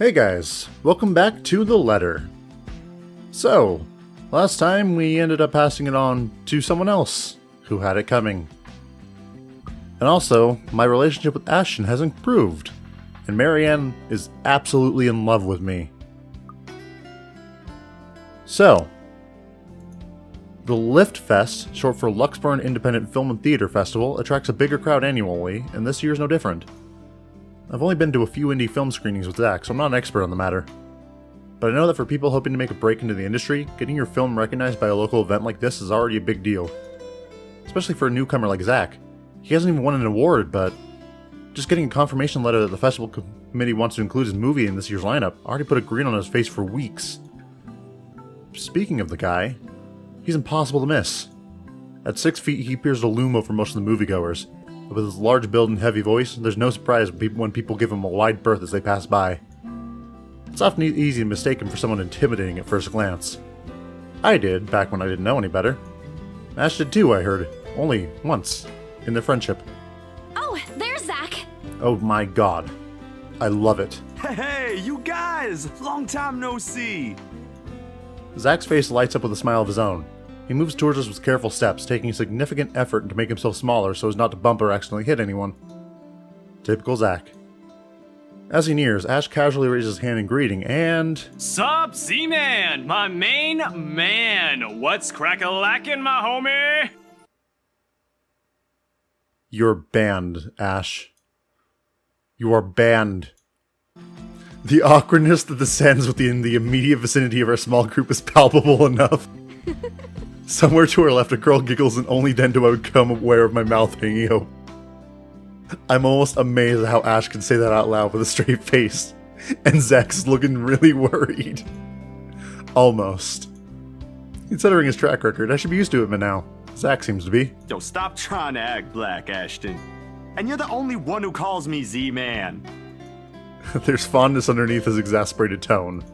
Hey guys, welcome back to the letter. So, last time we ended up passing it on to someone else who had it coming. And also, my relationship with Ashton has improved, and Marianne is absolutely in love with me. So, the Lift Fest, short for Luxburn Independent Film and Theater Festival, attracts a bigger crowd annually, and this year's no different. I've only been to a few indie film screenings with Zach, so I'm not an expert on the matter. But I know that for people hoping to make a break into the industry, getting your film recognized by a local event like this is already a big deal. Especially for a newcomer like Zach. He hasn't even won an award, but just getting a confirmation letter that the festival committee wants to include his movie in this year's lineup already put a grin on his face for weeks. Speaking of the guy, he's impossible to miss. At 6 feet, he appears to loom over most of the moviegoers. With his large build and heavy voice, there's no surprise when people give him a wide berth as they pass by. It's often easy to mistake him for someone intimidating at first glance. I did, back when I didn't know any better. Ash did too, I heard. Only once. In their friendship. Oh, there's Zach! Oh my god. I love it. Hey, you guys! Long time no see! Zach's face lights up with a smile of his own. He moves towards us with careful steps, taking significant effort to make himself smaller so as not to bump or accidentally hit anyone. Typical Zach. As he nears, Ash casually raises his hand in greeting, and... Sup, Z-Man, my main man. What's crack-a-lackin', my homie? You're banned, Ash. You are banned. The awkwardness that descends within the immediate vicinity of our small group is palpable enough. Somewhere to her left, a girl giggles, and only then do I become aware of my mouth hanging open. I'm almost amazed at how Ash can say that out loud with a straight face, and Zach's looking really worried. Almost. Considering his track record, I should be used to it by now. Zach seems to be. Yo, stop trying to act black, Ashton. And you're the only one who calls me Z-Man. There's fondness underneath his exasperated tone.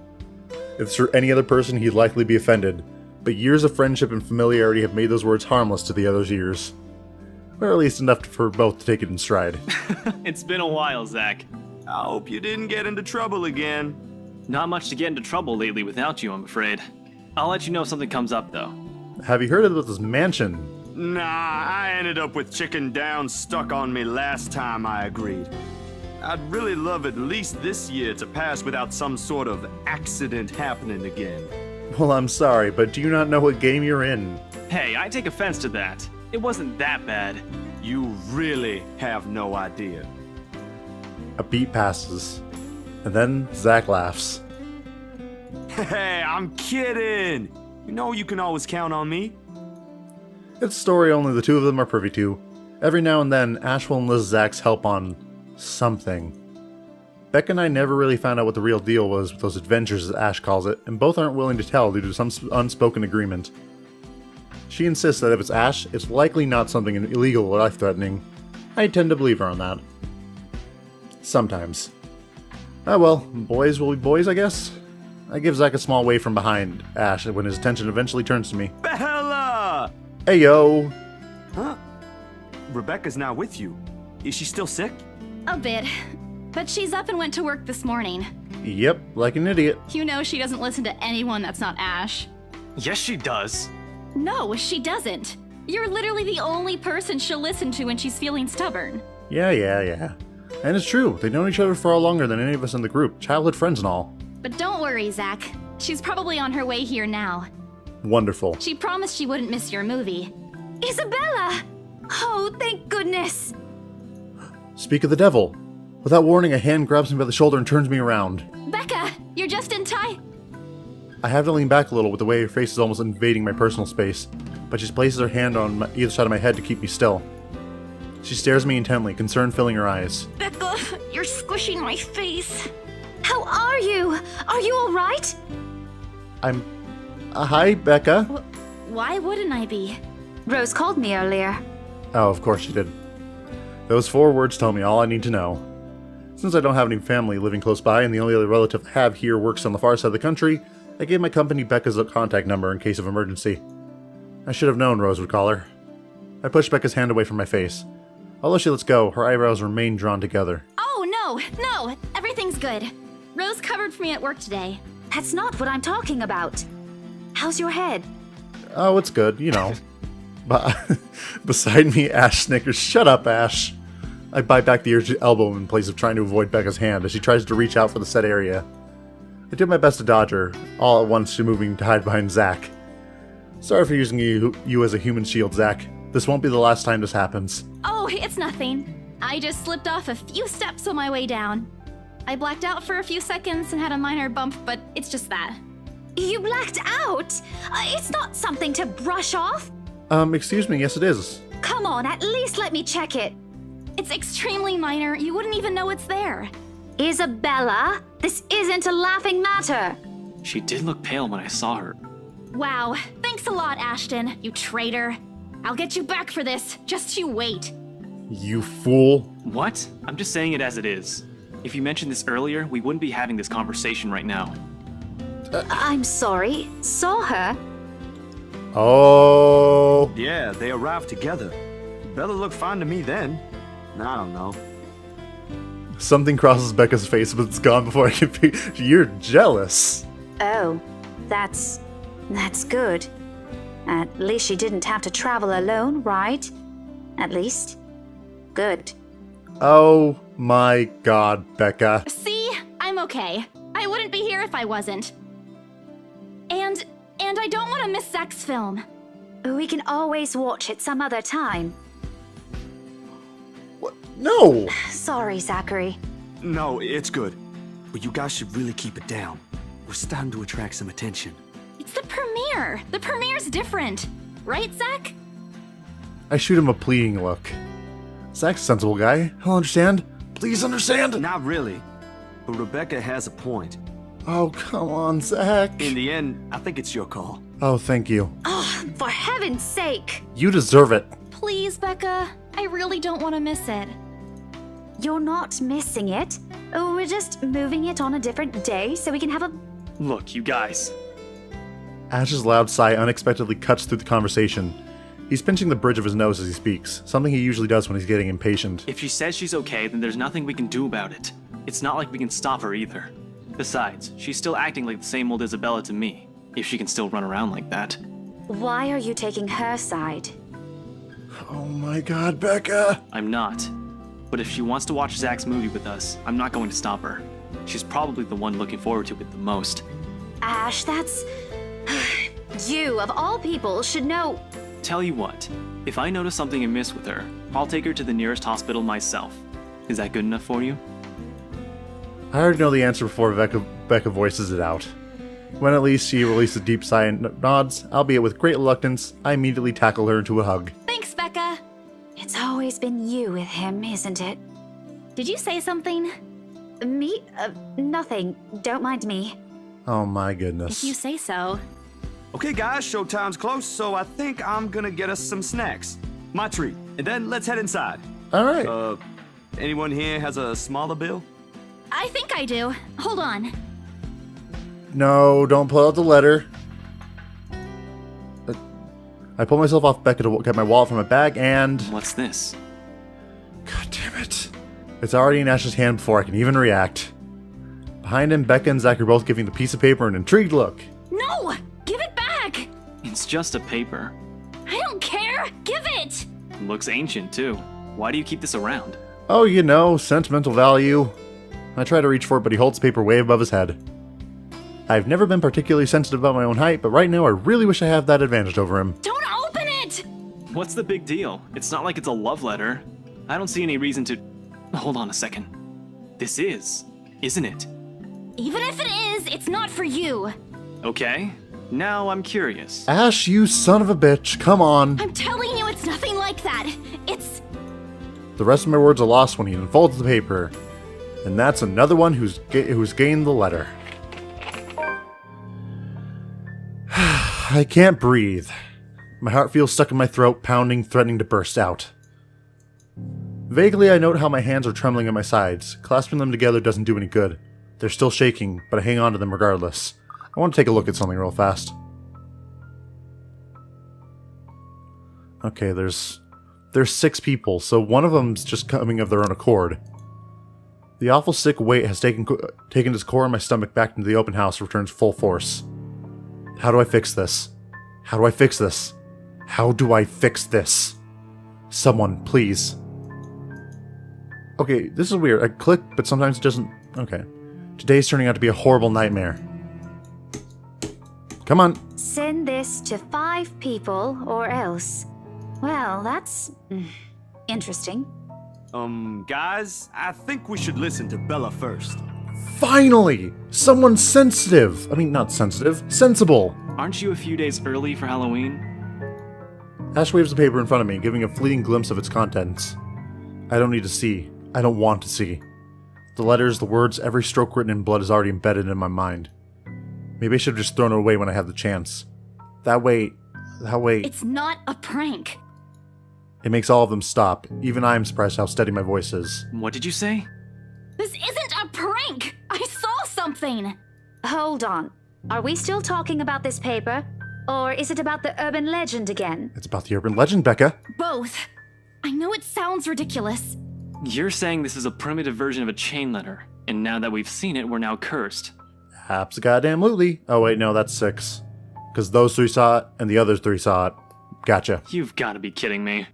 If it's for any other person, he'd likely be offended, but years of friendship and familiarity have made those words harmless to the other's ears. Or at least enough for both to take it in stride. It's been a while, Zach. I hope you didn't get into trouble again. Not much to get into trouble lately without you, I'm afraid. I'll let you know if something comes up, though. Have you heard about this mansion? Nah, I ended up with chicken down stuck on me last time I agreed. I'd really love at least this year to pass without some sort of accident happening again. Well, I'm sorry, but do you not know what game you're in? Hey, I take offense to that. It wasn't that bad. You really have no idea. A beat passes, and then Zach laughs. Hey, I'm kidding! You know you can always count on me. It's a story only the two of them are privy to. Every now and then, Ash will enlist Zach's help on something. Becca and I never really found out what the real deal was with those adventures, as Ash calls it, and both aren't willing to tell due to some unspoken agreement. She insists that if it's Ash, it's likely not something illegal or life-threatening. I tend to believe her on that. Sometimes. Ah well, boys will be boys, I guess? I give Zach a small wave from behind Ash when his attention eventually turns to me. Bella! Hey yo! Huh? Rebecca's not with you. Is she still sick? A bit. But she's up and went to work this morning. Yep, like an idiot. You know she doesn't listen to anyone that's not Ash. Yes, she does. No, she doesn't. You're literally the only person she'll listen to when she's feeling stubborn. Yeah. And it's true, they've known each other far longer than any of us in the group, childhood friends and all. But don't worry, Zach. She's probably on her way here now. Wonderful. She promised she wouldn't miss your movie. Isabella! Oh, thank goodness! Speak of the devil. Without warning, a hand grabs me by the shoulder and turns me around. Becca, you're just in time. I have to lean back a little with the way her face is almost invading my personal space, but she places her hand on either side of my head to keep me still. She stares at me intently, concern filling her eyes. Becca, you're squishing my face. How are you? Are you alright? I'm... hi, Becca. Why wouldn't I be? Rose called me earlier. Oh, of course she did. Those 4 words tell me all I need to know. Since I don't have any family living close by and the only other relative I have here works on the far side of the country, I gave my company Becca's contact number in case of emergency. I should have known Rose would call her. I pushed Becca's hand away from my face. Although she lets go, her eyebrows remain drawn together. Oh, no, everything's good. Rose covered for me at work today. That's not what I'm talking about. How's your head? Oh, it's good, you know. But beside me, Ash snickers. Shut up, Ash. I bite back the urge to elbow him in place of trying to avoid Becca's hand as she tries to reach out for the said area. I did my best to dodge her, all at once she moving to hide behind Zack. Sorry for using you as a human shield, Zack. This won't be the last time this happens. Oh, it's nothing. I just slipped off a few steps on my way down. I blacked out for a few seconds and had a minor bump, but it's just that. You blacked out? It's not something to brush off. Excuse me, yes it is. Come on, at least let me check it. It's extremely minor. You wouldn't even know it's there. Isabella, this isn't a laughing matter. She did look pale when I saw her. Wow. Thanks a lot, Ashton, you traitor. I'll get you back for this. Just you wait. You fool. What? I'm just saying it as it is. If you mentioned this earlier, we wouldn't be having this conversation right now. I'm sorry. Saw her? Oh. Yeah, they arrived together. Bella looked fine to me then. I don't know. Something crosses Becca's face, but it's gone before I can You're jealous. Oh, that's good. At least she didn't have to travel alone, right? At least. Good. Oh my god, Becca. See? I'm okay. I wouldn't be here if I wasn't. And I don't want to miss Zach's film. We can always watch it some other time. What? No! Sorry, Zachary. No, it's good. But you guys should really keep it down. We're starting to attract some attention. It's the premiere. The premiere's different. Right, Zach? I shoot him a pleading look. Zach's a sensible guy. He'll understand. Please understand. Not really. But Rebecca has a point. Oh, come on, Zach. In the end, I think it's your call. Oh, thank you. Oh, for heaven's sake! You deserve it. Please, Becca. I really don't want to miss it. You're not missing it. We're just moving it on a different day so we can have a... Look, you guys. Ash's loud sigh unexpectedly cuts through the conversation. He's pinching the bridge of his nose as he speaks, something he usually does when he's getting impatient. If she says she's okay, then there's nothing we can do about it. It's not like we can stop her either. Besides, she's still acting like the same old Isabella to me, if she can still run around like that. Why are you taking her side? Oh my god, Becca! I'm not. But if she wants to watch Zach's movie with us, I'm not going to stop her. She's probably the one looking forward to it the most. Ash, that's... You, of all people, should know... Tell you what, if I notice something amiss with her, I'll take her to the nearest hospital myself. Is that good enough for you? I already know the answer before Becca voices it out. When at least she releases a deep sigh and nods, albeit with great reluctance, I immediately tackle her into a hug. Thanks, Becca. It's always been you with him, isn't it? Did you say something? Me? Nothing. Don't mind me. Oh my goodness. If you say so. Okay, guys, showtime's close, so I think I'm gonna get us some snacks. My treat. And then let's head inside. Alright. Anyone here has a smaller bill? I think I do. Hold on. No, don't pull out the letter. I pull myself off Becca to get my wallet from my bag and... What's this? God damn it. It's already in Ash's hand before I can even react. Behind him, Becca and Zach are both giving the piece of paper an intrigued look. No! Give it back! It's just a paper. I don't care! Give it! Looks ancient, too. Why do you keep this around? Oh, you know, sentimental value. I try to reach for it, but he holds the paper way above his head. I've never been particularly sensitive about my own height, but right now I really wish I had that advantage over him. Don't open it! What's the big deal? It's not like it's a love letter. I don't see any reason to... Hold on a second. This is, isn't it? Even if it is, it's not for you. Okay. Now I'm curious. Ash, you son of a bitch, come on. I'm telling you, it's nothing like that. It's... The rest of my words are lost when he unfolds the paper. And that's another one who's gained the letter. I can't breathe. My heart feels stuck in my throat, pounding, threatening to burst out. Vaguely, I note how my hands are trembling at my sides. Clasping them together doesn't do any good. They're still shaking, but I hang on to them regardless. I want to take a look at something real fast. Okay, there's 6 people, so one of them's just coming of their own accord. The awful sick weight has taken its core in my stomach back into the open house returns full force. How do I fix this? How do I fix this? How do I fix this? Someone, please. Okay, this is weird. I click, but sometimes it doesn't... Okay. Today's turning out to be a horrible nightmare. Come on. Send this to 5 people or else. Well, that's... interesting. Guys, I think we should listen to Bella first. Finally! Someone sensitive! I mean, not sensitive. Sensible! Aren't you a few days early for Halloween? Ash waves the paper in front of me, giving a fleeting glimpse of its contents. I don't need to see. I don't want to see. The letters, the words, every stroke written in blood is already embedded in my mind. Maybe I should have just thrown it away when I had the chance. That way... It's not a prank. It makes all of them stop. Even I am surprised how steady my voice is. What did you say? This isn't a prank! I saw something! Hold on. Are we still talking about this paper? Or is it about the urban legend again? It's about the urban legend, Becca. Both. I know it sounds ridiculous. You're saying this is a primitive version of a chain letter, and now that we've seen it, we're now cursed. Abso-goddamn-lutely. Oh wait, no, that's 6. Because those 3 saw it, and the other 3 saw it. Gotcha. You've got to be kidding me.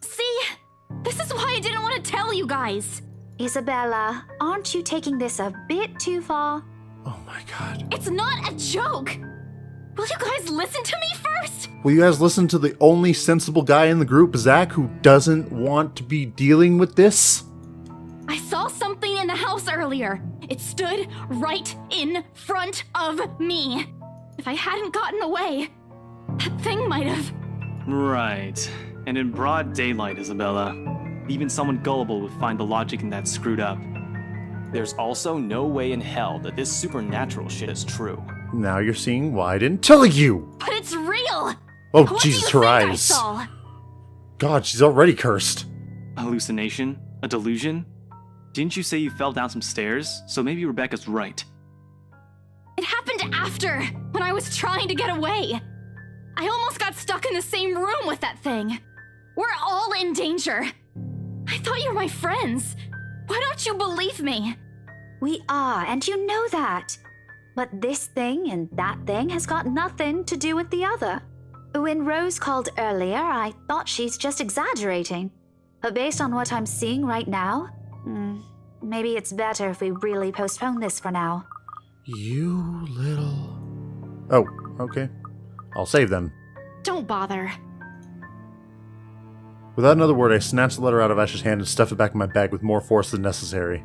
See? This is why I didn't want to tell you guys. Isabella, aren't you taking this a bit too far? Oh my god. It's not a joke. Will you guys listen to me first? Will you guys listen to the only sensible guy in the group, Zach, who doesn't want to be dealing with this? I saw something in the house earlier. It stood right in front of me. If I hadn't gotten away, that thing might have... Right. And in broad daylight, Isabella. Even someone gullible would find the logic in that screwed up. There's also no way in hell that this supernatural shit is true. Now you're seeing why I didn't tell you! But it's real! Oh, What Jesus, do you her think I eyes. saw? God, she's already cursed. A hallucination? A delusion? Didn't you say you fell down some stairs? So maybe Rebecca's right. It happened after, when I was trying to get away. I almost got stuck in the same room with that thing. We're all in danger. I thought you were my friends. Why don't you believe me? We are, and you know that. But this thing and that thing has got nothing to do with the other. When Rose called earlier, I thought she's just exaggerating. But based on what I'm seeing right now, maybe it's better if we really postpone this for now. You little... Oh, okay. I'll save them. Don't bother. Without another word, I snatched the letter out of Ash's hand and stuffed it back in my bag with more force than necessary.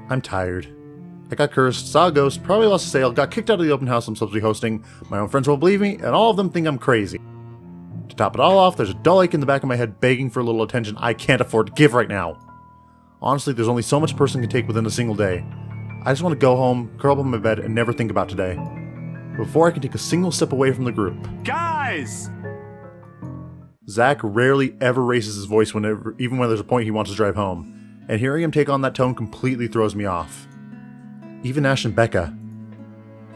I'm tired. I got cursed, saw a ghost, probably lost a sale, got kicked out of the open house I'm supposed to be hosting, my own friends won't believe me, and all of them think I'm crazy. To top it all off, there's a dull ache in the back of my head begging for a little attention I can't afford to give right now. Honestly, there's only so much a person can take within a single day. I just want to go home, curl up in my bed, and never think about today. Before I can take a single step away from the group. Guys! Zach rarely ever raises his voice even when there's a point he wants to drive home, and hearing him take on that tone completely throws me off. Even Ash and Becca.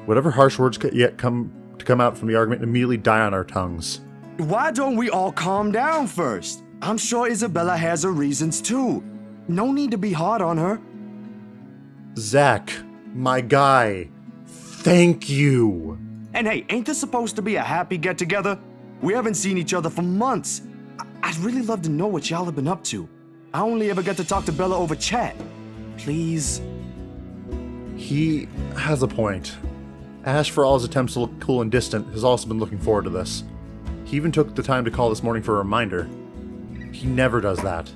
Whatever harsh words yet come out from the argument immediately die on our tongues. Why don't we all calm down first? I'm sure Isabella has her reasons too. No need to be hard on her. Zach, my guy, thank you. And hey, ain't this supposed to be a happy get-together? We haven't seen each other for months. I'd really love to know what y'all have been up to. I only ever get to talk to Bella over chat. Please. He has a point. Ash, for all his attempts to look cool and distant, has also been looking forward to this. He even took the time to call this morning for a reminder. He never does that.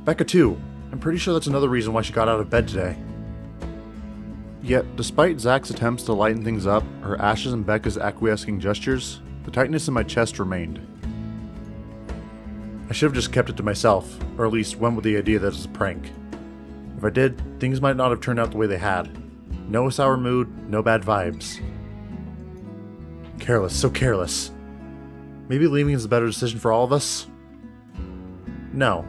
Becca too. I'm pretty sure that's another reason why she got out of bed today. Yet, despite Zach's attempts to lighten things up, or Ash's and Becca's acquiescing gestures, the tightness in my chest remained. I should have just kept it to myself, or at least went with the idea that it was a prank. If I did, things might not have turned out the way they had. No sour mood, no bad vibes. Careless, so careless. Maybe leaving is a better decision for all of us? No.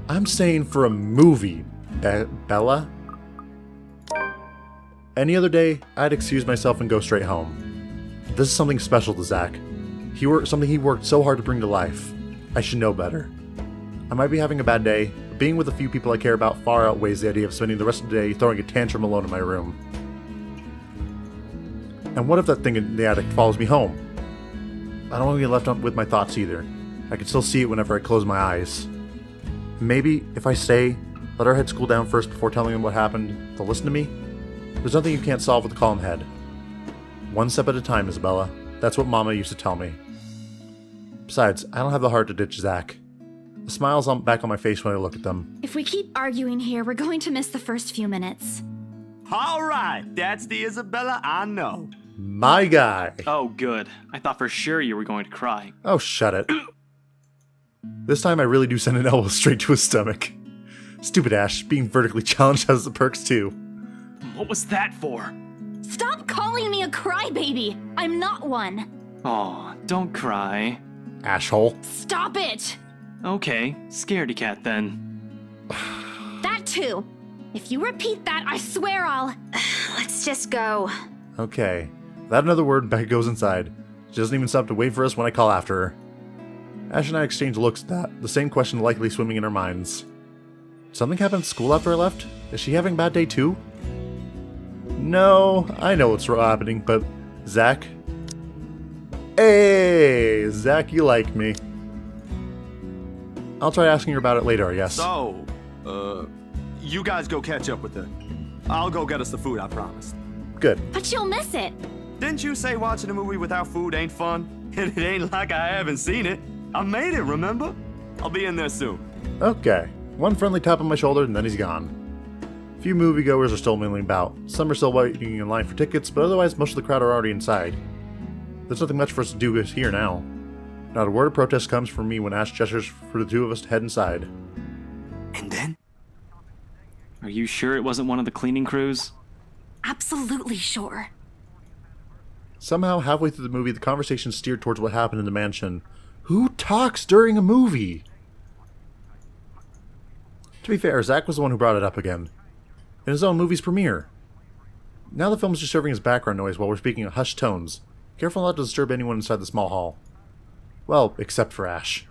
I'm staying for a movie, Bella. Any other day, I'd excuse myself and go straight home. This is something special to Zach. Something he worked so hard to bring to life. I should know better. I might be having a bad day, but being with a few people I care about far outweighs the idea of spending the rest of the day throwing a tantrum alone in my room. And what if that thing in the attic follows me home? I don't want to get left up with my thoughts either. I can still see it whenever I close my eyes. Maybe, if I stay, let our heads cool down first before telling them what happened, they'll listen to me? There's nothing you can't solve with a calm head. One step at a time, Isabella. That's what Mama used to tell me. Besides, I don't have the heart to ditch Zach. The smile's back on my face when I look at them. If we keep arguing here, we're going to miss the first few minutes. All right, that's the Isabella I know. My guy! Oh, good. I thought for sure you were going to cry. Oh, shut it. This time I really do send an elbow straight to his stomach. Stupid Ash, being vertically challenged has the perks too. What was that for? Stop calling me a crybaby! I'm not one! Aw, don't cry. Ashhole. Stop it! Okay, scaredy cat then. That too! If you repeat that, I swear I'll... Let's just go. Okay. Without another word, Becca goes inside. She doesn't even stop to wait for us when I call after her. Ash and I exchange looks at that, the same question likely swimming in our minds. Something happened at school after I left? Is she having a bad day too? No, I know what's happening, but Zach? Hey, Zach, you like me. I'll try asking her about it later, I guess. So, you guys go catch up with her. I'll go get us the food I promised. Good. But you'll miss it! Didn't you say watching a movie without food ain't fun? And it ain't like I haven't seen it. I made it, remember? I'll be in there soon. Okay. One friendly tap on my shoulder, and then he's gone. A few moviegoers are still milling about. Some are still waiting in line for tickets, but otherwise most of the crowd are already inside. There's nothing much for us to do here now. Not a word of protest comes from me when Ash gestures for the two of us to head inside. And then? Are you sure it wasn't one of the cleaning crews? Absolutely sure. Somehow, halfway through the movie, the conversation steered towards what happened in the mansion. Who talks during a movie? To be fair, Zach was the one who brought it up again. In his own movie's premiere. Now the film is just serving as background noise while we're speaking in hushed tones. Careful not to disturb anyone inside the small hall. Well, except for Ash.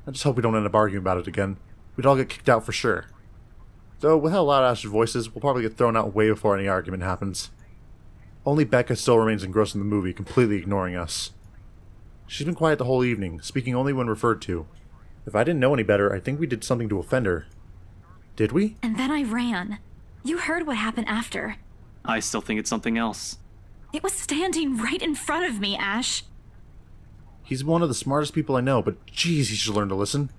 I just hope we don't end up arguing about it again. We'd all get kicked out for sure. Though, with how loud Ash's voice is, we'll probably get thrown out way before any argument happens. Only Becca still remains engrossed in the movie, completely ignoring us. She's been quiet the whole evening, speaking only when referred to. If I didn't know any better, I think we did something to offend her. Did we? And then I ran. You heard what happened after. I still think it's something else. It was standing right in front of me, Ash. He's one of the smartest people I know, but geez, he should learn to listen.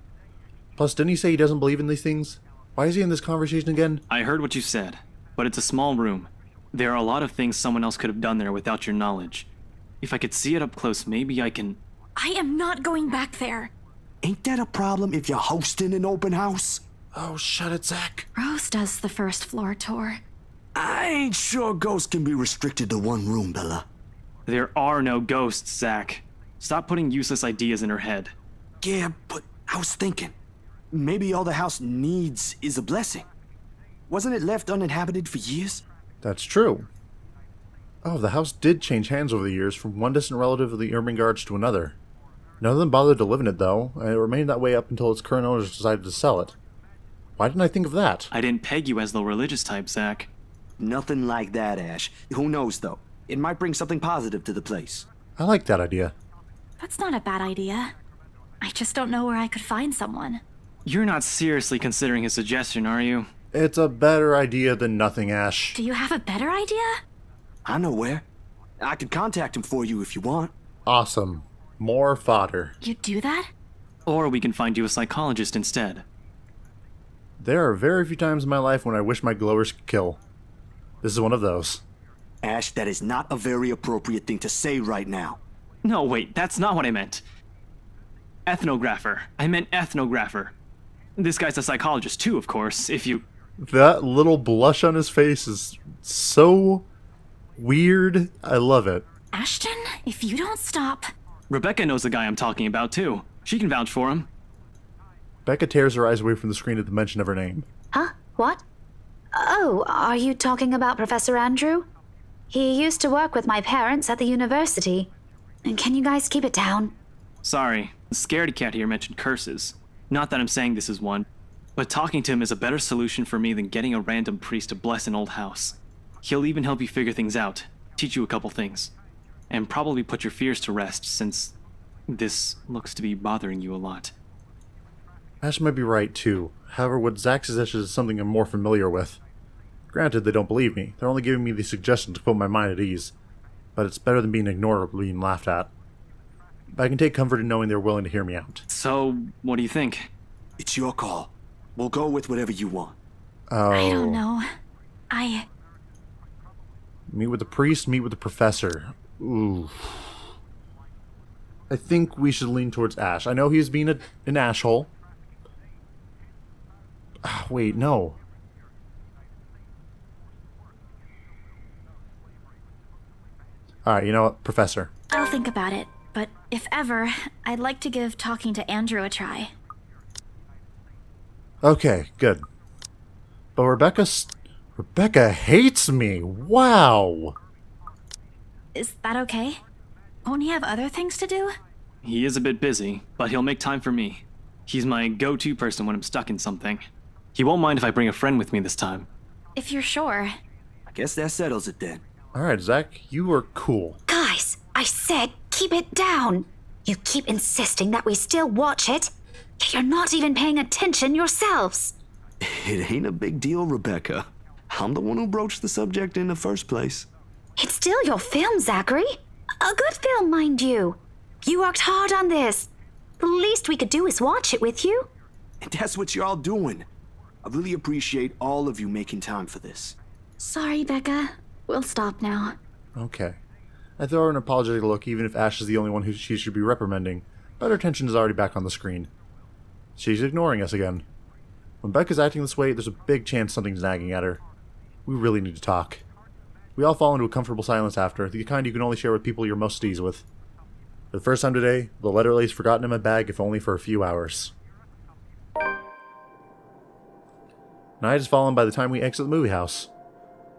Plus, didn't he say he doesn't believe in these things? Why is he in this conversation again? I heard what you said, but it's a small room. There are a lot of things someone else could have done there without your knowledge. If I could see it up close, maybe I can... I am not going back there. Ain't that a problem if you're hosting an open house? Oh, shut it, Zach. Rose does the first floor tour. I ain't sure ghosts can be restricted to one room, Bella. There are no ghosts, Zach. Stop putting useless ideas in her head. Yeah, but I was thinking, maybe all the house needs is a blessing. Wasn't it left uninhabited for years? That's true. Oh, the house did change hands over the years from one distant relative of the Ermengardes to another. None of them bothered to live in it, though, and it remained that way up until its current owners decided to sell it. Why didn't I think of that? I didn't peg you as the religious type, Zach. Nothing like that, Ash. Who knows, though? It might bring something positive to the place. I like that idea. That's not a bad idea. I just don't know where I could find someone. You're not seriously considering a suggestion, are you? It's a better idea than nothing, Ash. Do you have a better idea? I know where. I can contact him for you if you want. Awesome. More fodder. You'd do that? Or we can find you a psychologist instead. There are very few times in my life when I wish my glowers could kill. This is one of those. Ash, that is not a very appropriate thing to say right now. No, wait, that's not what I meant. Ethnographer. I meant ethnographer. This guy's a psychologist too, of course, if you... That little blush on his face is so weird. I love it. Ashton, if you don't stop... Rebecca knows the guy I'm talking about too. She can vouch for him. Becca tears her eyes away from the screen at the mention of her name. Huh? What? Oh, are you talking about Professor Andrew? He used to work with my parents at the university. Can you guys keep it down? Sorry, the scaredy cat here mentioned curses. Not that I'm saying this is one. But talking to him is a better solution for me than getting a random priest to bless an old house. He'll even help you figure things out, teach you a couple things, and probably put your fears to rest since this looks to be bothering you a lot. Ash might be right, too. However, what Zach suggests is something I'm more familiar with. Granted, they don't believe me. They're only giving me the suggestion to put my mind at ease. But it's better than being ignored or being laughed at. But I can take comfort in knowing they're willing to hear me out. So, what do you think? It's your call. We'll go with whatever you want. Oh. I don't know. Meet with the priest, meet with the professor. Ooh. I think we should lean towards Ash. I know he's being an asshole. Wait, no. Alright, you know what? Professor. I'll think about it, but if ever, I'd like to give talking to Andrew a try. Okay, good. But Rebecca hates me. Wow. Is that okay? Won't he have other things to do? He is a bit busy, but he'll make time for me. He's my go-to person when I'm stuck in something. He won't mind if I bring a friend with me this time. If you're sure. I guess that settles it then. Alright, Zach, you are cool. Guys, I said keep it down. You keep insisting that we still watch it, yet you're not even paying attention yourselves. It ain't a big deal, Rebecca. I'm the one who broached the subject in the first place. It's still your film, Zachary. A good film, mind you. You worked hard on this. The least we could do is watch it with you. And that's what you're all doing. I really appreciate all of you making time for this. Sorry, Becca. We'll stop now. Okay. I throw her an apologetic look even if Ash is the only one who she should be reprimanding, but her attention is already back on the screen. She's ignoring us again. When Becca's acting this way, there's a big chance something's nagging at her. We really need to talk. We all fall into a comfortable silence after, the kind you can only share with people you're most at ease with. For the first time today, the letter lays forgotten in my bag if only for a few hours. Night has fallen by the time we exit the movie house.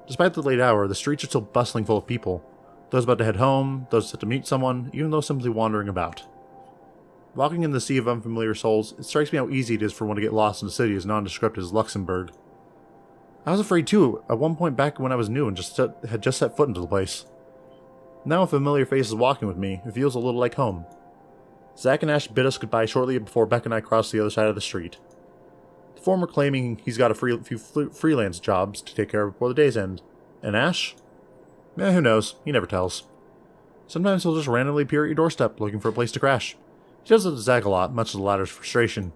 Despite the late hour, the streets are still bustling full of people. Those about to head home, those set to meet someone, even those simply wandering about. Walking in the sea of unfamiliar souls, it strikes me how easy it is for one to get lost in a city as nondescript as Luxembourg. I was afraid too, at one point back when I was new and had just set foot into the place. Now a familiar face is walking with me, it feels a little like home. Zach and Ash bid us goodbye shortly before Beck and I crossed the other side of the street. The former claiming he's got a few freelance jobs to take care of before the day's end. And Ash? Who knows, he never tells. Sometimes he'll just randomly appear at your doorstep looking for a place to crash. He does it to Zach a lot, much to the latter's frustration.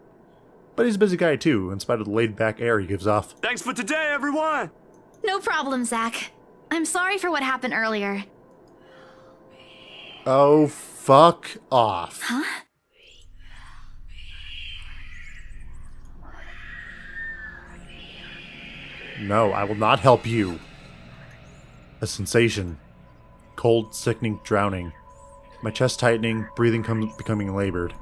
But he's a busy guy too, in spite of the laid-back air he gives off. Thanks for today, everyone! No problem, Zach. I'm sorry for what happened earlier. Oh, fuck off. Huh? No, I will not help you. A sensation. Cold, sickening, drowning. My chest tightening, breathing becoming labored.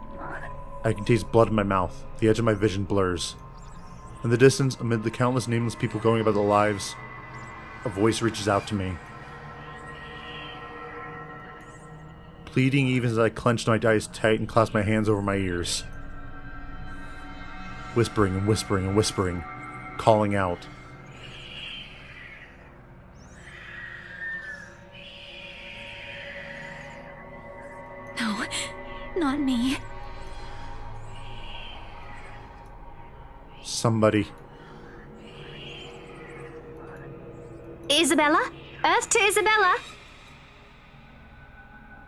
I can taste blood in my mouth. The edge of my vision blurs. In the distance, amid the countless nameless people going about their lives, a voice reaches out to me. Pleading even as I clench my eyes tight and clasp my hands over my ears. Whispering and whispering and whispering. Calling out. No, not me. Somebody. Isabella? Earth to Isabella?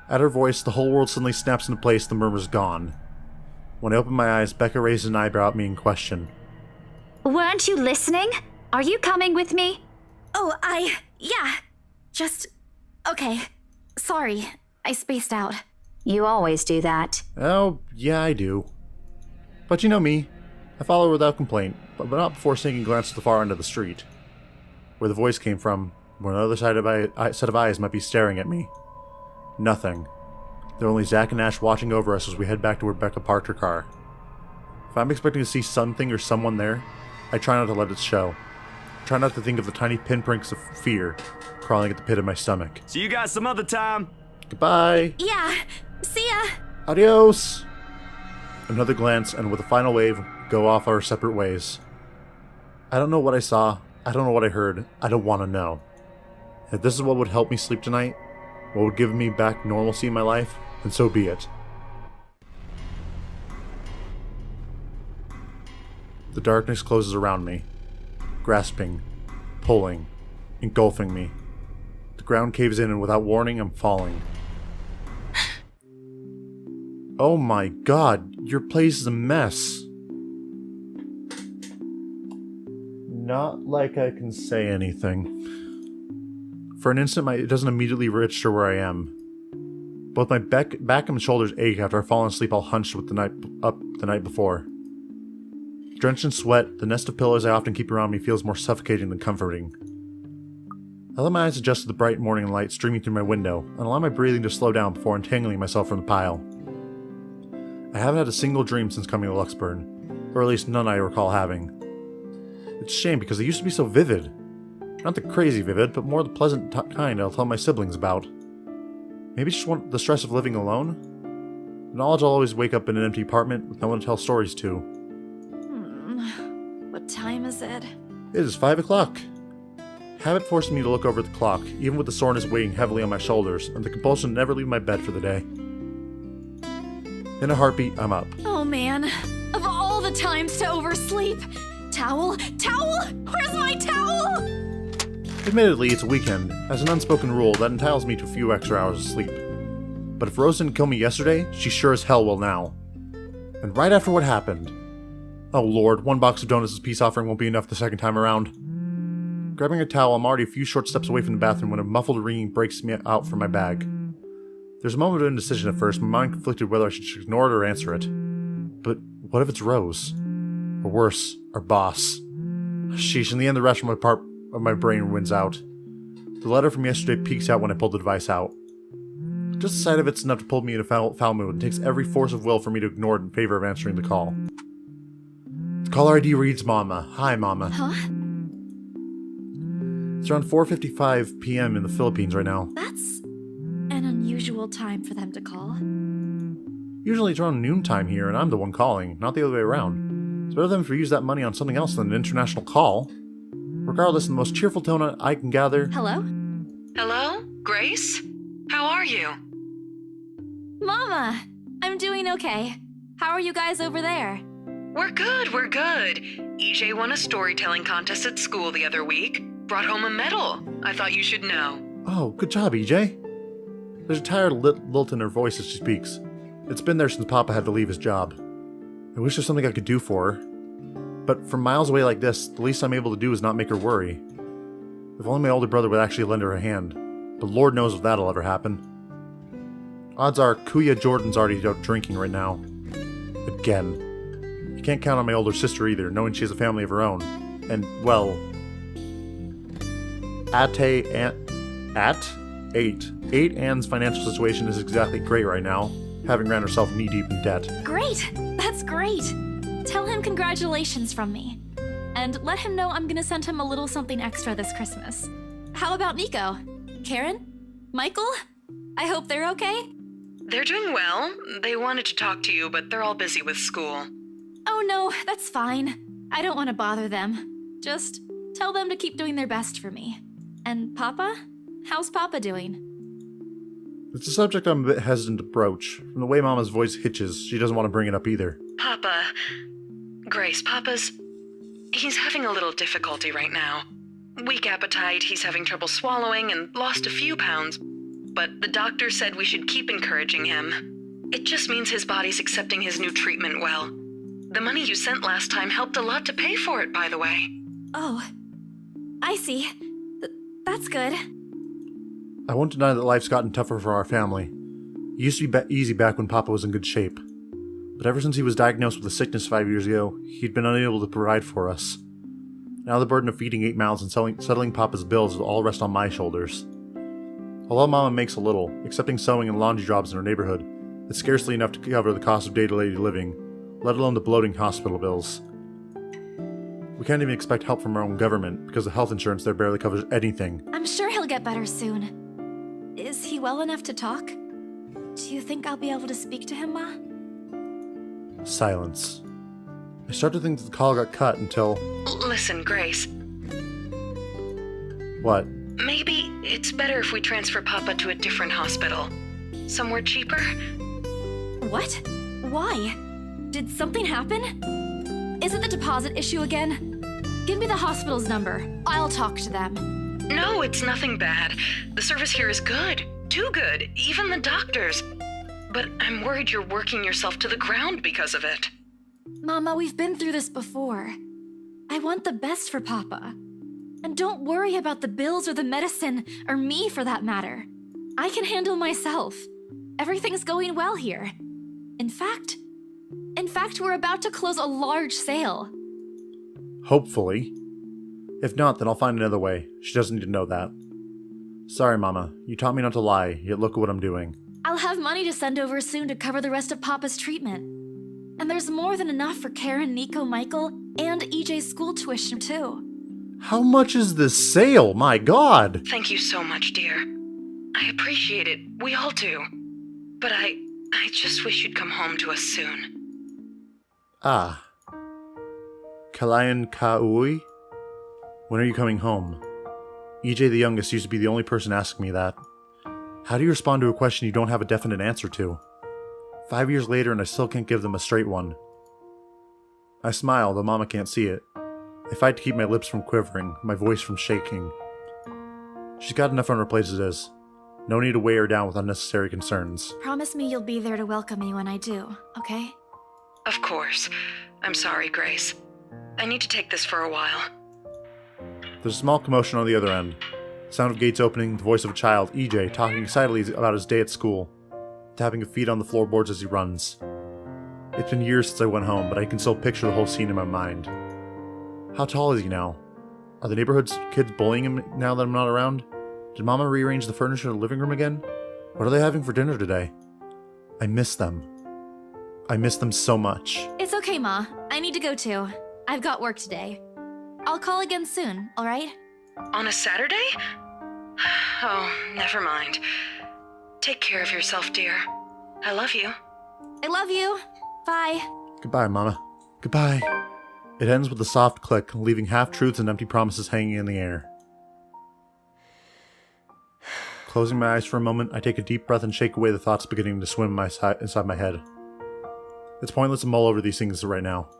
At her voice, the whole world suddenly snaps into place, the murmur's gone. When I open my eyes, Becca raises an eyebrow at me in question. Weren't you listening? Are you coming with me? Oh, yeah. Just... Okay. Sorry. I spaced out. You always do that. Oh, yeah, I do. But you know me. I follow her without complaint, but not before sinking a glance to the far end of the street. Where the voice came from, where another set of eyes might be staring at me. Nothing. There are only Zach and Ash watching over us as we head back to where Becca parked her car. If I'm expecting to see something or someone there, I try not to let it show. I try not to think of the tiny pinpricks of fear crawling at the pit of my stomach. See you guys some other time. Goodbye! Yeah. See ya. Adios! Another glance, and with a final wave, go off our separate ways. I don't know what I saw, I don't know what I heard, I don't want to know. If this is what would help me sleep tonight, what would give me back normalcy in my life, then so be it. The darkness closes around me, grasping, pulling, engulfing me. The ground caves in and without warning, I'm falling. Oh my god, your place is a mess. Not like I can say anything. For an instant, it doesn't immediately register where I am. Both my back and shoulders ache after I've fallen asleep all hunched with the night before. Drenched in sweat, the nest of pillows I often keep around me feels more suffocating than comforting. I let my eyes adjust to the bright morning light streaming through my window, and allow my breathing to slow down before untangling myself from the pile. I haven't had a single dream since coming to Luxburn, or at least none I recall having. It's a shame because they used to be so vivid. Not the crazy vivid, but more the pleasant kind I'll tell my siblings about. Maybe just the stress of living alone? The knowledge I'll always wake up in an empty apartment with no one to tell stories to. What time is it? It is 5 o'clock. Habit forced me to look over at the clock, even with the soreness weighing heavily on my shoulders, and the compulsion to never leave my bed for the day. In a heartbeat, I'm up. Oh man, of all the times to oversleep. Towel? Towel? Where's my towel? Admittedly, it's a weekend. As an unspoken rule, that entitles me to a few extra hours of sleep. But if Rose didn't kill me yesterday, she sure as hell will now. And right after what happened. Oh lord, one box of donuts as a peace offering won't be enough the second time around. Grabbing a towel, I'm already a few short steps away from the bathroom when a muffled ringing breaks me out from my bag. There's a moment of indecision at first, my mind conflicted whether I should ignore it or answer it. But what if it's Rose? Or worse, our boss? Sheesh, in the end the rest of my brain wins out. The letter from yesterday peeks out when I pull the device out. Just the sight of it's enough to pull me in a foul mood, and takes every force of will for me to ignore it in favor of answering the call. The caller ID reads Mama. Hi, Mama. Huh? It's around 4:55 p.m. in the Philippines right now. That's an unusual time for them to call. Usually it's around noontime here, and I'm the one calling, not the other way around. It's better than if we use that money on something else than an international call. Regardless, in the most cheerful tone I can gather... Hello? Hello? Grace? How are you? Mama! I'm doing okay. How are you guys over there? We're good, we're good. EJ won a storytelling contest at school the other week. Brought home a medal. I thought you should know. Oh, good job, EJ. There's a tired lilt in her voice as she speaks. It's been there since Papa had to leave his job. I wish there's something I could do for her. But from miles away like this, the least I'm able to do is not make her worry. If only my older brother would actually lend her a hand. But Lord knows if that'll ever happen. Odds are Kuya Jordan's already out drinking right now. Again. You can't count on my older sister either, knowing she has a family of her own. And, well... At 8, Anne's financial situation is exactly great right now, having ran herself knee-deep in debt. Great! That's great! Tell him congratulations from me. And let him know I'm gonna send him a little something extra this Christmas. How about Nico? Karen? Michael? I hope they're okay? They're doing well. They wanted to talk to you, but they're all busy with school. Oh no, that's fine. I don't want to bother them. Just tell them to keep doing their best for me. And Papa? How's Papa doing? It's a subject I'm a bit hesitant to broach. From the way Mama's voice hitches, she doesn't want to bring it up either. Papa... Grace, he's having a little difficulty right now. Weak appetite, he's having trouble swallowing, and lost a few pounds. But the doctor said we should keep encouraging him. It just means his body's accepting his new treatment well. The money you sent last time helped a lot to pay for it, by the way. Oh, I see. That's good. I won't deny that life's gotten tougher for our family. It used to be easy back when Papa was in good shape. But ever since he was diagnosed with a sickness 5 years ago, he'd been unable to provide for us. Now the burden of feeding 8 mouths and settling Papa's bills will all rest on my shoulders. Although Mama makes a little, accepting sewing and laundry jobs in her neighborhood, it's scarcely enough to cover the cost of day-to-day living, let alone the bloating hospital bills. We can't even expect help from our own government, because the health insurance there barely covers anything. I'm sure he'll get better soon. Is he well enough to talk? Do you think I'll be able to speak to him, Ma? Silence. I start to think that the call got cut until... Listen, Grace. What? Maybe it's better if we transfer Papa to a different hospital. Somewhere cheaper? What? Why? Did something happen? Is it the deposit issue again? Give me the hospital's number. I'll talk to them. No, it's nothing bad. The service here is good. Too good. Even the doctors. But I'm worried you're working yourself to the ground because of it. Mama, we've been through this before. I want the best for Papa. And don't worry about the bills or the medicine, or me for that matter. I can handle myself. Everything's going well here. In fact, we're about to close a large sale. Hopefully. If not, then I'll find another way. She doesn't need to know that. Sorry, Mama. You taught me not to lie, yet look at what I'm doing. I'll have money to send over soon to cover the rest of Papa's treatment. And there's more than enough for Karen, Nico, Michael, and EJ's school tuition, too. How much is this sale? My God! Thank you so much, dear. I appreciate it. We all do. But I just wish you'd come home to us soon. Ah. Kalayan Kaui? When are you coming home? EJ the youngest used to be the only person asking me that. How do you respond to a question you don't have a definite answer to? 5 years later and I still can't give them a straight one. I smile, though Mama can't see it. I fight to keep my lips from quivering, my voice from shaking. She's got enough on her plate as it is. No need to weigh her down with unnecessary concerns. Promise me you'll be there to welcome me when I do, okay? Of course. I'm sorry, Grace. I need to take this for a while. There's a small commotion on the other end. Sound of gates opening, the voice of a child, EJ, talking excitedly about his day at school, tapping his feet on the floorboards as he runs. It's been years since I went home, but I can still picture the whole scene in my mind. How tall is he now? Are the neighborhood's kids bullying him now that I'm not around? Did Mama rearrange the furniture in the living room again? What are they having for dinner today? I miss them. I miss them so much. It's okay, Ma. I need to go too. I've got work today. I'll call again soon, alright? On a Saturday? Oh, never mind. Take care of yourself, dear. I love you. I love you. Bye. Goodbye, Mama. Goodbye. It ends with a soft click, leaving half-truths and empty promises hanging in the air. Closing my eyes for a moment, I take a deep breath and shake away the thoughts beginning to swim inside my head. It's pointless to mull over these things right now.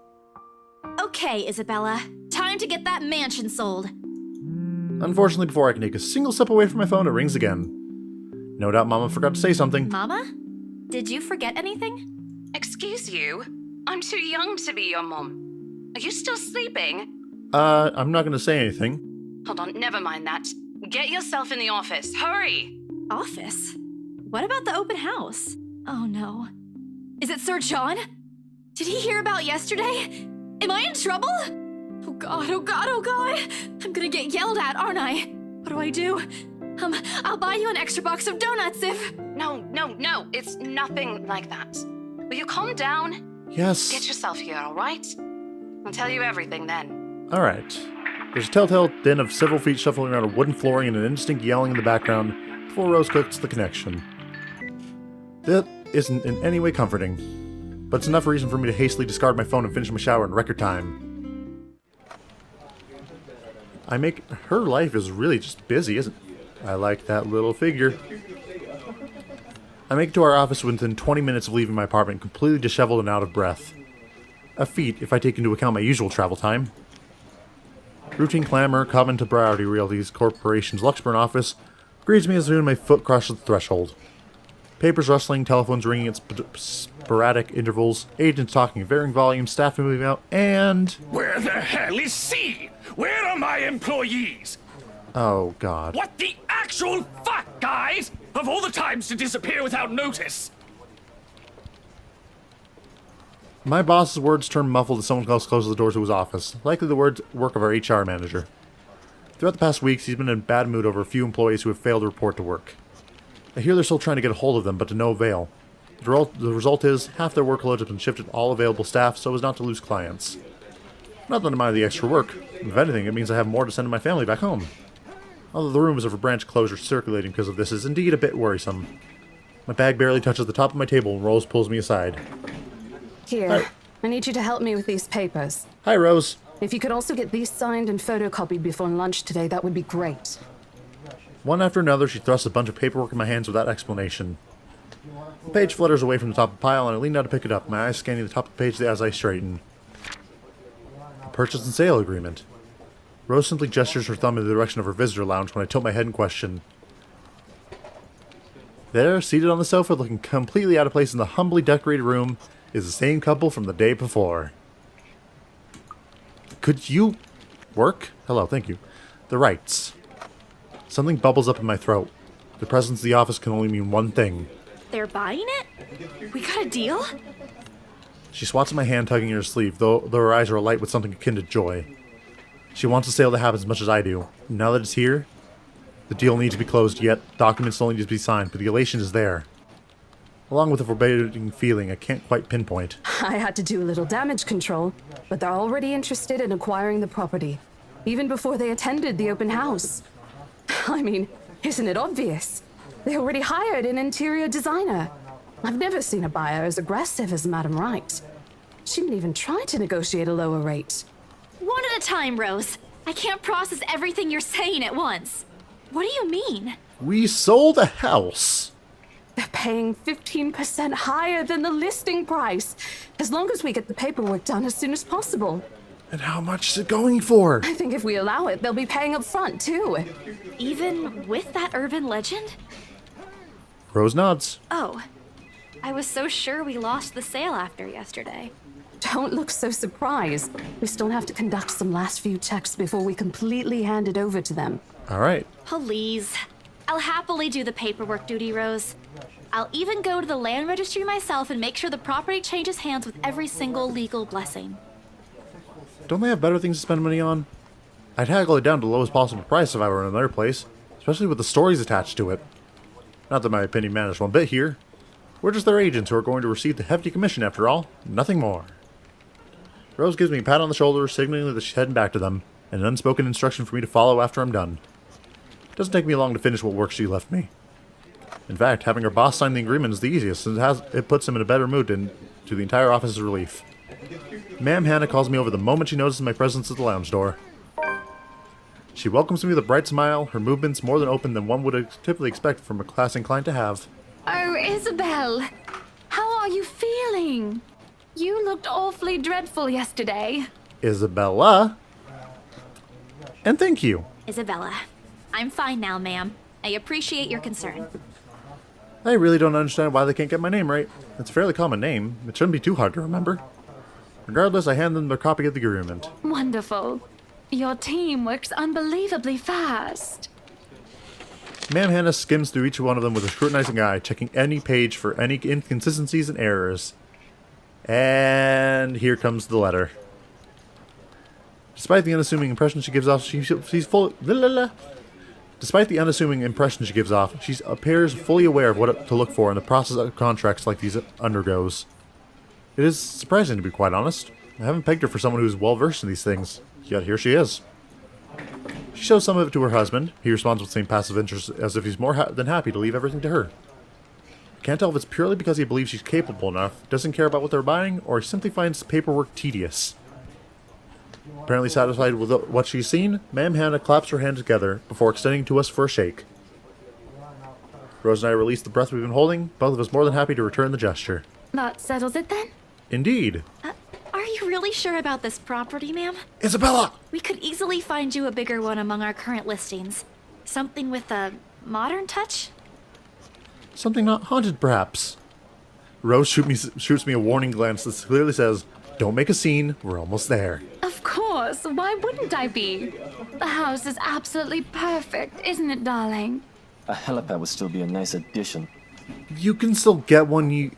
Okay, Isabella. Time to get that mansion sold. Unfortunately, before I can take a single step away from my phone, it rings again. No doubt Mama forgot to say something. Mama? Did you forget anything? Excuse you? I'm too young to be your mom. Are you still sleeping? I'm not gonna say anything. Hold on, never mind that. Get yourself in the office. Hurry! Office? What about the open house? Oh no. Is it Sir John? Did he hear about yesterday? Am I in trouble? Oh god, oh god, oh god! I'm gonna get yelled at, aren't I? What do? I'll buy you an extra box of donuts if... No, it's nothing like that. Will you calm down? Yes. Get yourself here, alright? I'll tell you everything then. Alright. There's a telltale din of several feet shuffling around a wooden flooring and an indistinct yelling in the background before Rose clicks the connection. That isn't in any way comforting, but it's enough reason for me to hastily discard my phone and finish my shower in record time. Her life is really just busy, isn't it? I like that little figure. I make it to our office within 20 minutes of leaving my apartment, completely disheveled and out of breath. A feat if I take into account my usual travel time. Routine clamor, common to Priority Realties Corporation's Luxburn office, greets me as soon as my foot crosses the threshold. Papers rustling, telephones ringing at sporadic intervals, agents talking at varying volumes, staff moving out, and... Where the hell is C? Where are my employees? Oh, God. What the actual fuck, guys? Of all the times to disappear without notice. My boss's words turn muffled as someone else closes the door to his office, likely the work of our HR manager. Throughout the past weeks, he's been in a bad mood over a few employees who have failed to report to work. I hear they're still trying to get a hold of them, but to no avail. The result is, half their workload has been shifted to all available staff so as not to lose clients. Not that I mind the extra work. If anything, it means I have more to send to my family back home. Although the rumors of a branch closure circulating because of this is indeed a bit worrisome. My bag barely touches the top of my table when Rose pulls me aside. Here. I need you to help me with these papers. Hi, Rose. If you could also get these signed and photocopied before lunch today, that would be great. One after another, she thrusts a bunch of paperwork in my hands without explanation. The page flutters away from the top of the pile, and I lean down to pick it up, my eyes scanning the top of the page as I straighten. A purchase and sale agreement. Rose simply gestures her thumb in the direction of her visitor lounge when I tilt my head in question. There, seated on the sofa, looking completely out of place in the humbly decorated room, is the same couple from the day before. Could you work? Hello, thank you. The rights. Something bubbles up in my throat. The presence of the office can only mean one thing. They're buying it? We got a deal? She swats at my hand, tugging at her sleeve, though her eyes are alight with something akin to joy. She wants a sale to happen as much as I do. Now that it's here, the deal needs to be closed, yet documents still need to be signed, but the elation is there. Along with a forbidding feeling I can't quite pinpoint. I had to do a little damage control, but they're already interested in acquiring the property, even before they attended the open house. I mean, isn't it obvious? They already hired an interior designer. I've never seen a buyer as aggressive as Madam Wright. She didn't even try to negotiate a lower rate. One at a time, Rose. I can't process everything you're saying at once. What do you mean? We sold a house. They're paying 15% higher than the listing price, as long as we get the paperwork done as soon as possible. And how much is it going for? I think if we allow it, they'll be paying up front, too. Even with that urban legend? Rose nods. Oh, I was so sure we lost the sale after yesterday. Don't look so surprised. We still have to conduct some last few checks before we completely hand it over to them. All right. Please. I'll happily do the paperwork duty, Rose. I'll even go to the land registry myself and make sure the property changes hands with every single legal blessing. Don't they have better things to spend money on? I'd haggle it down to the lowest possible price if I were in another place, especially with the stories attached to it. Not that my opinion matters one bit here. We're just their agents who are going to receive the hefty commission after all, nothing more. Rose gives me a pat on the shoulder, signaling that she's heading back to them, and an unspoken instruction for me to follow after I'm done. It doesn't take me long to finish what work she left me. In fact, having her boss sign the agreement is the easiest, since it puts him in a better mood and to the entire office's relief. Ma'am Hannah calls me over the moment she notices my presence at the lounge door. She welcomes me with a bright smile, her movements more than open than one would typically expect from a class inclined to have. Oh, Isabel, how are you feeling? You looked awfully dreadful yesterday. Isabella? And thank you. Isabella, I'm fine now, ma'am. I appreciate your concern. I really don't understand why they can't get my name right. It's a fairly common name. It shouldn't be too hard to remember. Regardless, I hand them their copy of the agreement. Wonderful. Your team works unbelievably fast. Ma'am Hannah skims through each one of them with a scrutinizing eye, checking any page for any inconsistencies and errors. And here comes the letter. Despite the unassuming impression she gives off, she's full. Despite the unassuming impression she gives off, she appears fully aware of what to look for in the process of contracts like these undergoes. It is surprising, to be quite honest. I haven't pegged her for someone who's well versed in these things, yet here she is. She shows some of it to her husband. He responds with the same passive interest as if he's more than happy to leave everything to her. I can't tell if it's purely because he believes she's capable enough, doesn't care about what they're buying, or he simply finds paperwork tedious. Apparently satisfied with what she's seen, Ma'am Hannah claps her hands together before extending to us for a shake. Rose and I release the breath we've been holding, both of us more than happy to return the gesture. That settles it then? Indeed. Are you really sure about this property, ma'am? Isabella! We could easily find you a bigger one among our current listings. Something with a modern touch? Something not haunted, perhaps. Rose shoots me a warning glance that clearly says, "Don't make a scene, we're almost there." Of course, why wouldn't I be? The house is absolutely perfect, isn't it, darling? A helipad would still be a nice addition. You can still get one, you...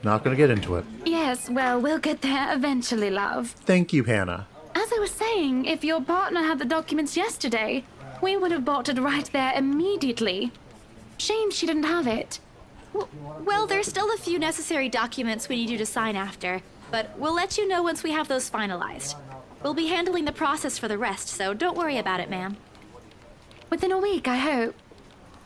Not gonna get into it. Yes, well, we'll get there eventually, love. Thank you, Hannah. As I was saying, if your partner had the documents yesterday, we would have bought it right there immediately. Shame she didn't have it. Well, there's still a few necessary documents we need you to sign after, but we'll let you know once we have those finalized. We'll be handling the process for the rest, so don't worry about it, ma'am. Within a week, I hope.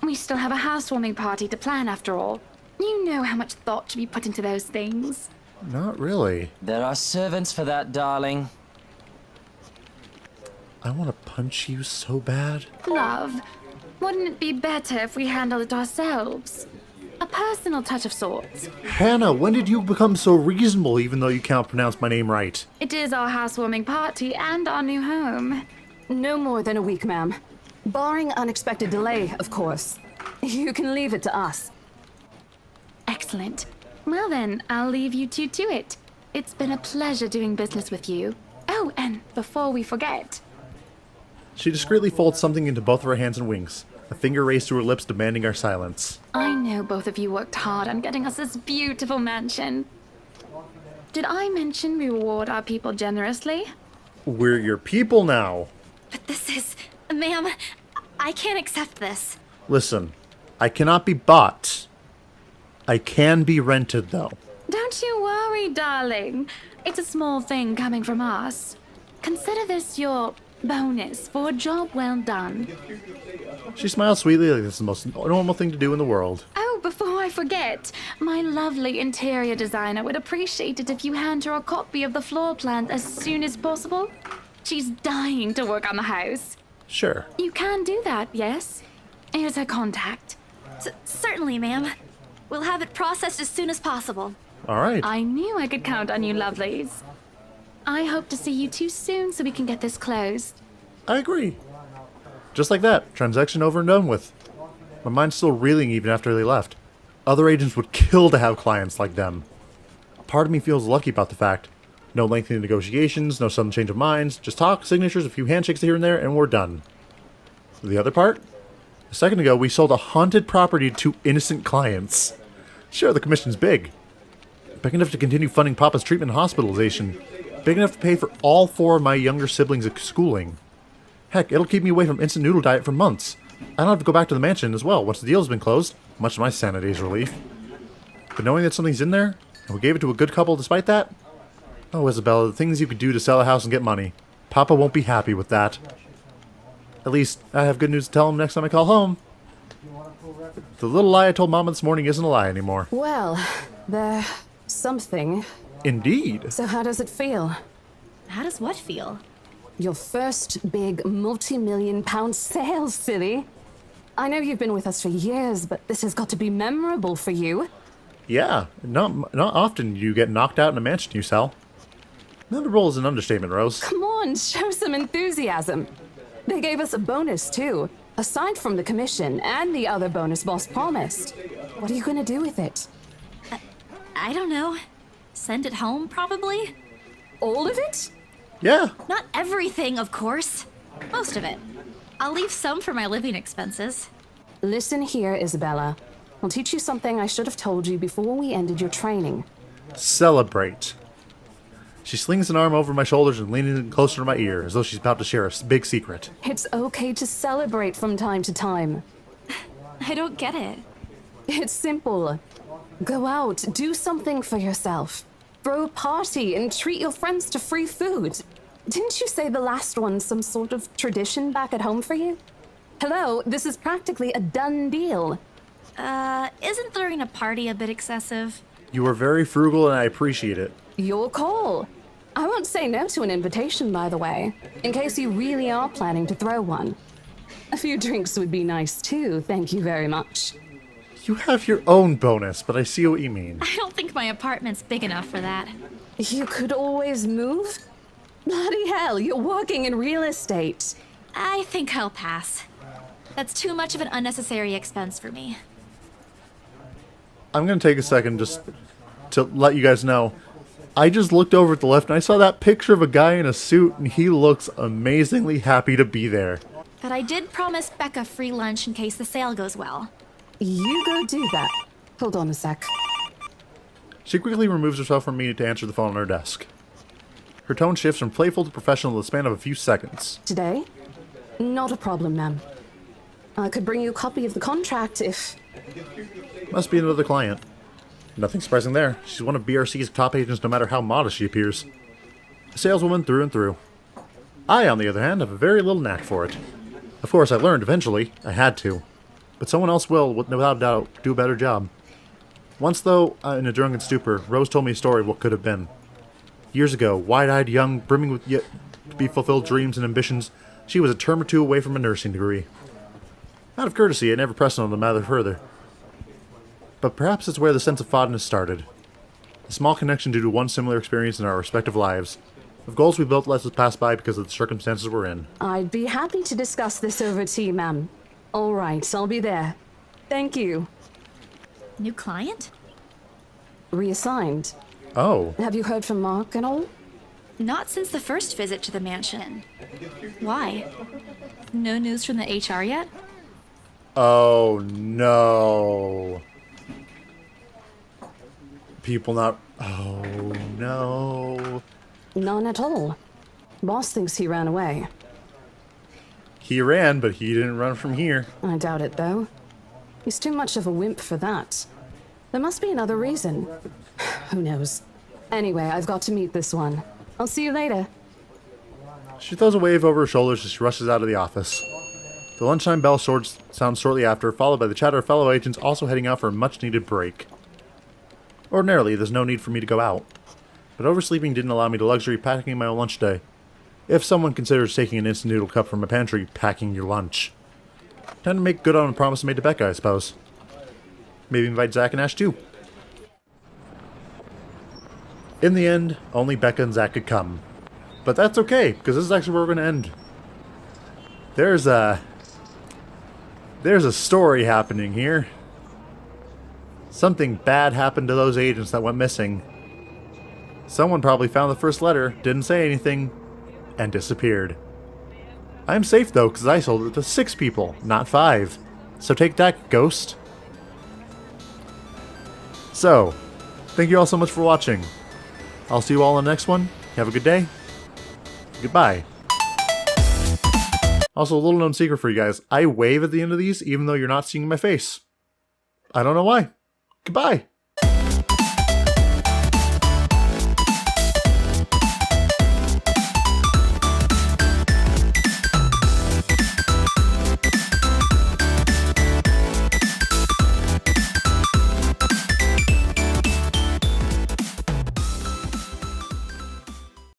We still have a housewarming party to plan after all. You know how much thought should be put into those things. Not really. There are servants for that, darling. I want to punch you so bad. Love, wouldn't it be better if we handled it ourselves? A personal touch of sorts. Hannah, when did you become so reasonable even though you can't pronounce my name right? It is our housewarming party and our new home. No more than a week, ma'am. Barring unexpected delay, of course. You can leave it to us. Excellent. Well then, I'll leave you two to it. It's been a pleasure doing business with you. Oh, and before we forget... She discreetly folds something into both of her hands and winks, a finger raised to her lips demanding our silence. I know both of you worked hard on getting us this beautiful mansion. Did I mention we reward our people generously? We're your people now. But this is... Ma'am, I can't accept this. Listen, I cannot be bought. I can be rented, though. Don't you worry, darling. It's a small thing coming from us. Consider this your bonus for a job well done. She smiles sweetly like this is the most normal thing to do in the world. Oh, before I forget, my lovely interior designer would appreciate it if you hand her a copy of the floor plan as soon as possible. She's dying to work on the house. Sure. You can do that, yes? Here's her contact. Certainly, ma'am. We'll have it processed as soon as possible. All right. I knew I could count on you, lovelies. I hope to see you two soon so we can get this closed. I agree. Just like that, transaction over and done with. My mind's still reeling even after they left. Other agents would kill to have clients like them. Part of me feels lucky about the fact. No lengthy negotiations, no sudden change of minds, just talk, signatures, a few handshakes here and there, and we're done. The other part? A second ago, we sold a haunted property to innocent clients. Sure, the commission's big. Big enough to continue funding Papa's treatment and hospitalization. Big enough to pay for all 4 of my younger siblings' schooling. Heck, it'll keep me away from instant noodle diet for months. I don't have to go back to the mansion as well once the deal's been closed, much to my sanity's relief. But knowing that something's in there, and we gave it to a good couple despite that? Oh, Isabella, the things you could do to sell a house and get money. Papa won't be happy with that. At least, I have good news to tell him next time I call home. The little lie I told Mama this morning isn't a lie anymore. Well, there's something. Indeed. So how does it feel? How does what feel? Your first big multi-million-pound sale, silly. I know you've been with us for years, but this has got to be memorable for you. Yeah, not often you get knocked out in a mansion you sell. Memorable is an understatement, Rose. Come on, show some enthusiasm. They gave us a bonus, too, aside from the commission and the other bonus boss promised. What are you going to do with it? I don't know. Send it home, probably? All of it? Yeah. Not everything, of course. Most of it. I'll leave some for my living expenses. Listen here, Isabella. I'll teach you something I should have told you before we ended your training. Celebrate. She slings an arm over my shoulders and leans in closer to my ear, as though she's about to share a big secret. It's okay to celebrate from time to time. I don't get it. It's simple. Go out, do something for yourself. Throw a party and treat your friends to free food. Didn't you say the last one's some sort of tradition back at home for you? Hello, this is practically a done deal. Isn't throwing a party a bit excessive? You are very frugal and I appreciate it. Your call. I won't say no to an invitation, by the way, in case you really are planning to throw one. A few drinks would be nice too, thank you very much. You have your own bonus, but I see what you mean. I don't think my apartment's big enough for that. You could always move? Bloody hell, you're working in real estate. I think I'll pass. That's too much of an unnecessary expense for me. I'm going to take a second just to let you guys know. I just looked over at the left and I saw that picture of a guy in a suit and he looks amazingly happy to be there. But I did promise Becca free lunch in case the sale goes well. You go do that. Hold on a sec. She quickly removes herself from me to answer the phone on her desk. Her tone shifts from playful to professional in the span of a few seconds. Today? Not a problem, ma'am. I could bring you a copy of the contract if... Must be another client. Nothing surprising there. She's one of BRC's top agents no matter how modest she appears. A saleswoman through and through. I, on the other hand, have a very little knack for it. Of course, I learned eventually. I had to. But someone else will, without doubt, do a better job. Once, though, in a drunken stupor, Rose told me a story of what could have been. Years ago, wide-eyed, young, brimming with yet to be fulfilled dreams and ambitions, she was a term or two away from a nursing degree. Out of courtesy, I never pressed on the matter further. But perhaps it's where the sense of fondness started. A small connection due to one similar experience in our respective lives. Of goals we both let us pass by because of the circumstances we're in. I'd be happy to discuss this over tea, ma'am. All right, I'll be there. Thank you. New client? Reassigned. Oh. Have you heard from Mark at all? Not since the first visit to the mansion. Why? No news from the HR yet? Oh, no. People not... Oh, no. None at all. Boss thinks he ran away. He ran, but he didn't run from here. I doubt it, though. He's too much of a wimp for that. There must be another reason. Who knows? Anyway, I've got to meet this one. I'll see you later. She throws a wave over her shoulders as she rushes out of the office. The lunchtime bell sounds shortly after, followed by the chatter of fellow agents also heading out for a much-needed break. Ordinarily, there's no need for me to go out, but oversleeping didn't allow me the luxury of packing my own lunch day. If someone considers taking an instant noodle cup from my pantry packing your lunch. Time to make good on a promise made to Becca, I suppose. Maybe invite Zach and Ash too. In the end, only Becca and Zach could come. But that's okay, because this is actually where we're going to end. There's a story happening here. Something bad happened to those agents that went missing. Someone probably found the first letter, didn't say anything, and disappeared. I'm safe though, because I sold it to 6 people, not 5. So take that, ghost. So, thank you all so much for watching. I'll see you all in the next one. Have a good day. Goodbye. Also, a little known secret for you guys. I wave at the end of these even though you're not seeing my face. I don't know why. Goodbye.